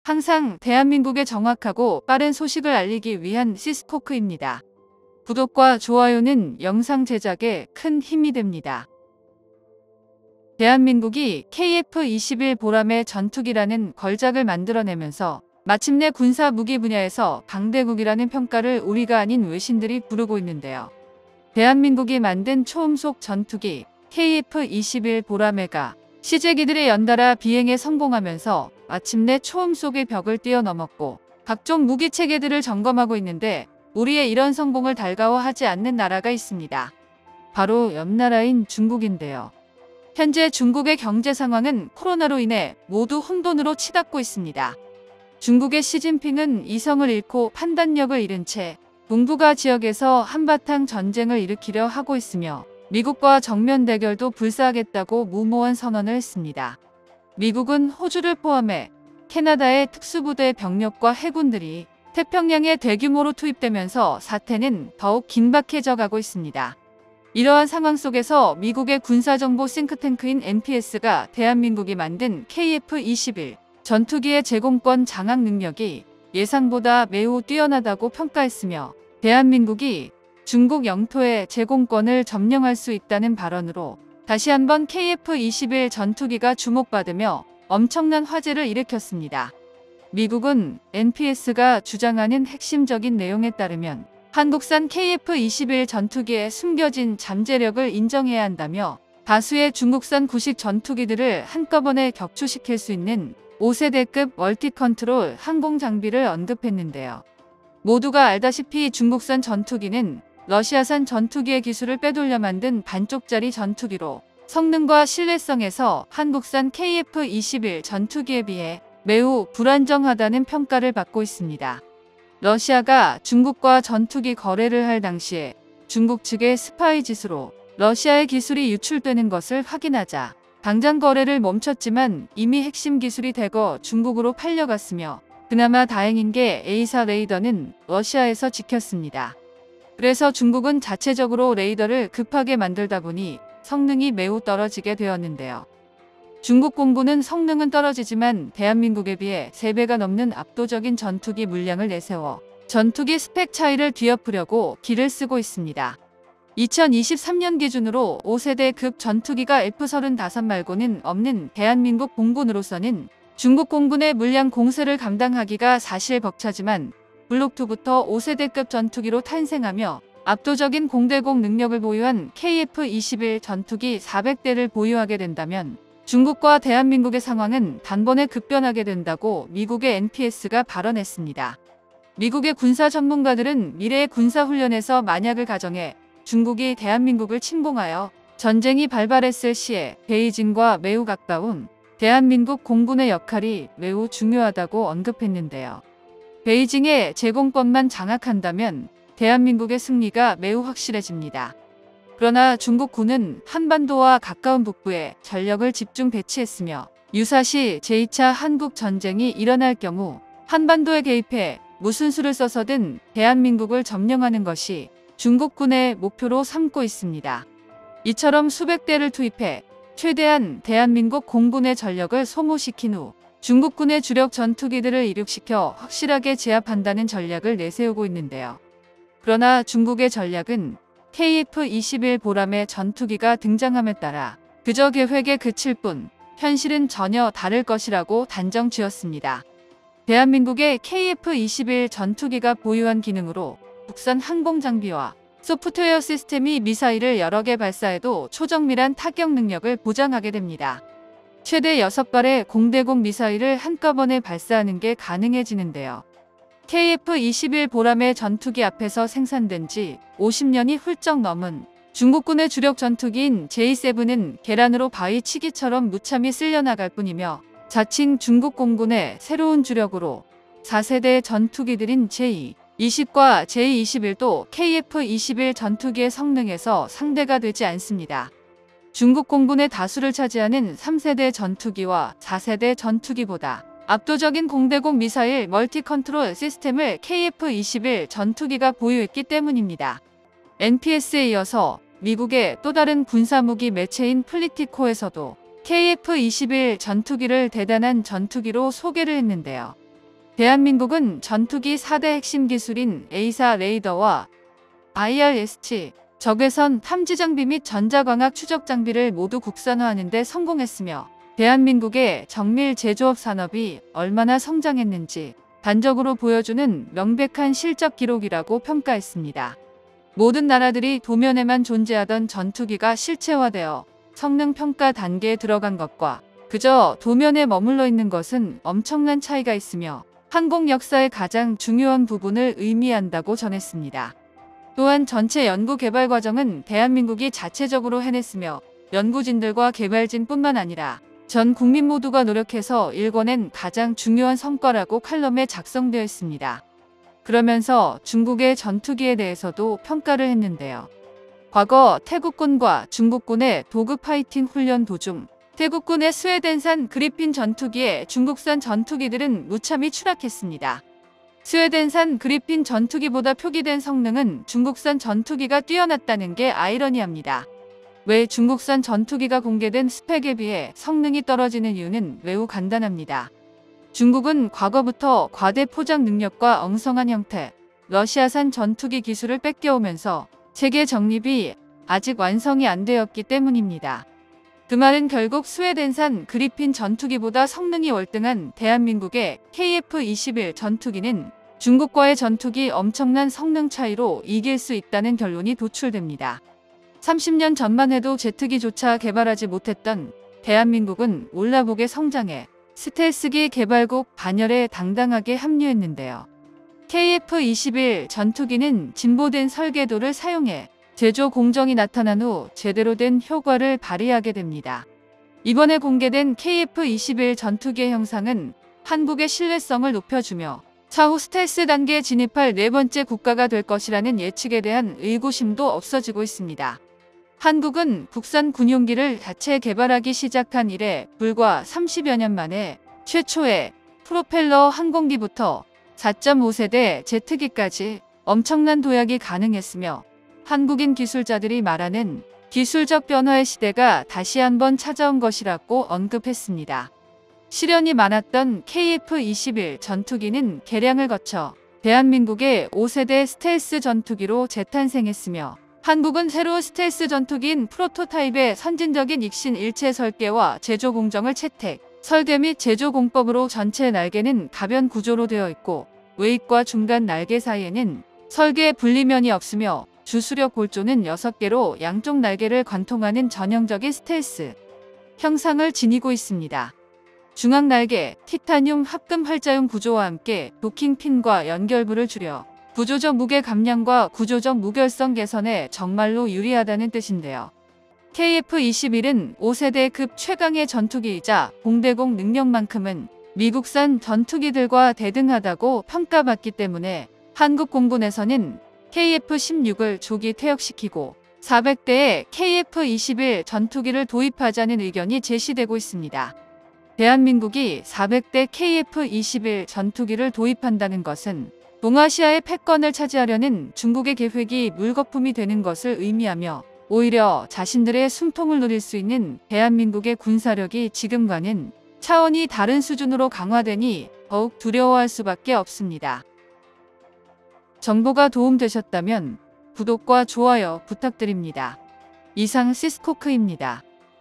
항상 대한민국에 정확하고 빠른 소식을 알리기 위한 시스코크입니다. 구독과 좋아요는 영상 제작에 큰 힘이 됩니다. 대한민국이 KF-21 보람의 전투기라는 걸작을 만들어내면서 마침내 군사 무기 분야에서 강대국이라는 평가를 우리가 아닌 외신들이 부르고 있는데요. 대한민국이 만든 초음속 전투기 KF-21 보람회가 시제기들의 연달아 비행에 성공하면서 마침내 초음속의 벽을 뛰어넘었고 각종 무기 체계들을 점검하고 있는데 우리의 이런 성공을 달가워하지 않는 나라가 있습니다. 바로 옆 나라인 중국인데요. 현재 중국의 경제 상황은 코로나로 인해 모두 혼돈으로 치닫고 있습니다. 중국의 시진핑은 이성을 잃고 판단력을 잃은 채 동북아 지역에서 한바탕 전쟁을 일으키려 하고 있으며 미국과 정면 대결도 불사하겠다고 무모한 선언을 했습니다. 미국은 호주를 포함해 캐나다의 특수부대 병력과 해군들이 태평양에 대규모로 투입되면서 사태는 더욱 긴박해져 가고 있습니다. 이러한 상황 속에서 미국의 군사정보 싱크탱크인 NPS가 대한민국이 만든 KF-21 전투기의 제공권 장악 능력이 예상보다 매우 뛰어나다고 평가했으며 대한민국이 중국 영토의 제공권을 점령할 수 있다는 발언으로 다시 한번 KF-21 전투기가 주목받으며 엄청난 화제를 일으켰습니다. 미국은 NPS가 주장하는 핵심적인 내용에 따르면 한국산 KF-21 전투기의 숨겨진 잠재력을 인정해야 한다며 다수의 중국산 구식 전투기들을 한꺼번에 격추시킬 수 있는 5세대급 멀티컨트롤 항공 장비를 언급했는데요. 모두가 알다시피 중국산 전투기는 러시아산 전투기의 기술을 빼돌려 만든 반쪽짜리 전투기로 성능과 신뢰성에서 한국산 KF-21 전투기에 비해 매우 불안정하다는 평가를 받고 있습니다. 러시아가 중국과 전투기 거래를 할 당시에 중국 측의 스파이 짓으로 러시아의 기술이 유출되는 것을 확인하자 당장 거래를 멈췄지만 이미 핵심 기술이 대거 중국으로 팔려갔으며 그나마 다행인 게 A사 레이더는 러시아에서 지켰습니다. 그래서 중국은 자체적으로 레이더를 급하게 만들다 보니 성능이 매우 떨어지게 되었는데요. 중국 공군은 성능은 떨어지지만 대한민국에 비해 3배가 넘는 압도적인 전투기 물량을 내세워 전투기 스펙 차이를 뒤엎으려고 기를 쓰고 있습니다. 2023년 기준으로 5세대급 전투기가 F-35 말고는 없는 대한민국 공군으로서는 중국 공군의 물량 공세를 감당하기가 사실 벅차지만 블록2부터 5세대급 전투기로 탄생하며 압도적인 공대공 능력을 보유한 KF-21 전투기 400대를 보유하게 된다면 중국과 대한민국의 상황은 단번에 급변하게 된다고 미국의 NPS가 발언했습니다. 미국의 군사 전문가들은 미래의 군사훈련에서 만약을 가정해 중국이 대한민국을 침공하여 전쟁이 발발했을 시에 베이징과 매우 가까운 대한민국 공군의 역할이 매우 중요하다고 언급했는데요. 베이징의 제공권만 장악한다면 대한민국의 승리가 매우 확실해집니다. 그러나 중국군은 한반도와 가까운 북부에 전력을 집중 배치했으며 유사시 제2차 한국전쟁이 일어날 경우 한반도에 개입해 무슨 수를 써서든 대한민국을 점령하는 것이 중국군의 목표로 삼고 있습니다. 이처럼 수백 대를 투입해 최대한 대한민국 공군의 전력을 소모시킨 후 중국군의 주력 전투기들을 이륙시켜 확실하게 제압한다는 전략을 내세우고 있는데요. 그러나 중국의 전략은 KF-21 보람의 전투기가 등장함에 따라 그저 계획에 그칠 뿐 현실은 전혀 다를 것이라고 단정 지었습니다. 대한민국의 KF-21 전투기가 보유한 기능으로 국산 항공 장비와 소프트웨어 시스템이 미사일을 여러 개 발사해도 초정밀한 타격 능력을 보장하게 됩니다. 최대 6발의 공대공 미사일을 한꺼번에 발사하는 게 가능해지는데요. KF-21 보람의 전투기 앞에서 생산된 지 50년이 훌쩍 넘은 중국군의 주력 전투기인 J-7은 계란으로 바위 치기처럼 무참히 쓸려나갈 뿐이며 자칭 중국 공군의 새로운 주력으로 4세대 전투기들인 J-20과 J-21도 KF-21 전투기의 성능에서 상대가 되지 않습니다. 중국 공군의 다수를 차지하는 3세대 전투기와 4세대 전투기보다 압도적인 공대공 미사일 멀티 컨트롤 시스템을 KF-21 전투기가 보유했기 때문입니다. NPS에 이어서 미국의 또 다른 군사무기 매체인 플리티코에서도 KF-21 전투기를 대단한 전투기로 소개를 했는데요. 대한민국은 전투기 4대 핵심 기술인 A4 레이더와 IRST, 적외선 탐지 장비 및 전자광학 추적 장비를 모두 국산화하는 데 성공했으며 대한민국의 정밀 제조업 산업이 얼마나 성장했는지 단적으로 보여주는 명백한 실적 기록이라고 평가했습니다. 모든 나라들이 도면에만 존재하던 전투기가 실체화되어 성능 평가 단계에 들어간 것과 그저 도면에 머물러 있는 것은 엄청난 차이가 있으며 항공 역사의 가장 중요한 부분을 의미한다고 전했습니다. 또한 전체 연구 개발 과정은 대한민국이 자체적으로 해냈으며 연구진들과 개발진뿐만 아니라 전 국민 모두가 노력해서 일궈낸 가장 중요한 성과라고 칼럼에 작성되어 있습니다. 그러면서 중국의 전투기에 대해서도 평가를 했는데요. 과거 태국군과 중국군의 도급 파이팅 훈련 도중 태국군의 스웨덴산 그리핀 전투기에 중국산 전투기들은 무참히 추락했습니다. 스웨덴산 그리핀 전투기보다 표기된 성능은 중국산 전투기가 뛰어났다는 게 아이러니합니다. 왜 중국산 전투기가 공개된 스펙에 비해 성능이 떨어지는 이유는 매우 간단합니다. 중국은 과거부터 과대 포장 능력과 엉성한 형태, 러시아산 전투기 기술을 뺏겨오면서 세계 정립이 아직 완성이 안 되었기 때문입니다. 그 말은 결국 스웨덴산 그리핀 전투기보다 성능이 월등한 대한민국의 KF-21 전투기는 중국과의 전투기 엄청난 성능 차이로 이길 수 있다는 결론이 도출됩니다. 30년 전만 해도 제트기조차 개발하지 못했던 대한민국은 올라보게 성장해 스텔스기 개발국 반열에 당당하게 합류했는데요. KF-21 전투기는 진보된 설계도를 사용해 제조 공정이 나타난 후 제대로 된 효과를 발휘하게 됩니다. 이번에 공개된 KF-21 전투기의 형상은 한국의 신뢰성을 높여주며 차후 스텔스 단계에 진입할 네 번째 국가가 될 것이라는 예측에 대한 의구심도 없어지고 있습니다. 한국은 국산 군용기를 자체 개발하기 시작한 이래 불과 30여 년 만에 최초의 프로펠러 항공기부터 4.5세대 제트기까지 엄청난 도약이 가능했으며 한국인 기술자들이 말하는 기술적 변화의 시대가 다시 한번 찾아온 것이라고 언급했습니다. 시련이 많았던 KF-21 전투기는 개량을 거쳐 대한민국의 5세대 스텔스 전투기로 재탄생했으며 한국은 새로운 스텔스 전투기인 프로토타입의 선진적인 익신 일체 설계와 제조 공정을 채택, 설계 및 제조 공법으로 전체 날개는 가변 구조로 되어 있고 웨이트과 중간 날개 사이에는 설계 분리면이 없으며 주수력 골조는 6개로 양쪽 날개를 관통하는 전형적인 스텔스 형상을 지니고 있습니다. 중앙 날개, 티타늄 합금 활자용 구조와 함께 도킹핀과 연결부를 줄여 구조적 무게 감량과 구조적 무결성 개선에 정말로 유리하다는 뜻인데요. KF-21은 5세대급 최강의 전투기이자 공대공 능력만큼은 미국산 전투기들과 대등하다고 평가받기 때문에 한국 공군에서는 KF-16을 조기 퇴역시키고 400대의 KF-21 전투기를 도입하자는 의견이 제시되고 있습니다. 대한민국이 400대 KF-21 전투기를 도입한다는 것은 동아시아의 패권을 차지하려는 중국의 계획이 물거품이 되는 것을 의미하며 오히려 자신들의 숨통을 노릴 수 있는 대한민국의 군사력이 지금과는 차원이 다른 수준으로 강화되니 더욱 두려워할 수밖에 없습니다. 정보가 도움되셨다면 구독과 좋아요 부탁드립니다. 이상 시스코크입니다.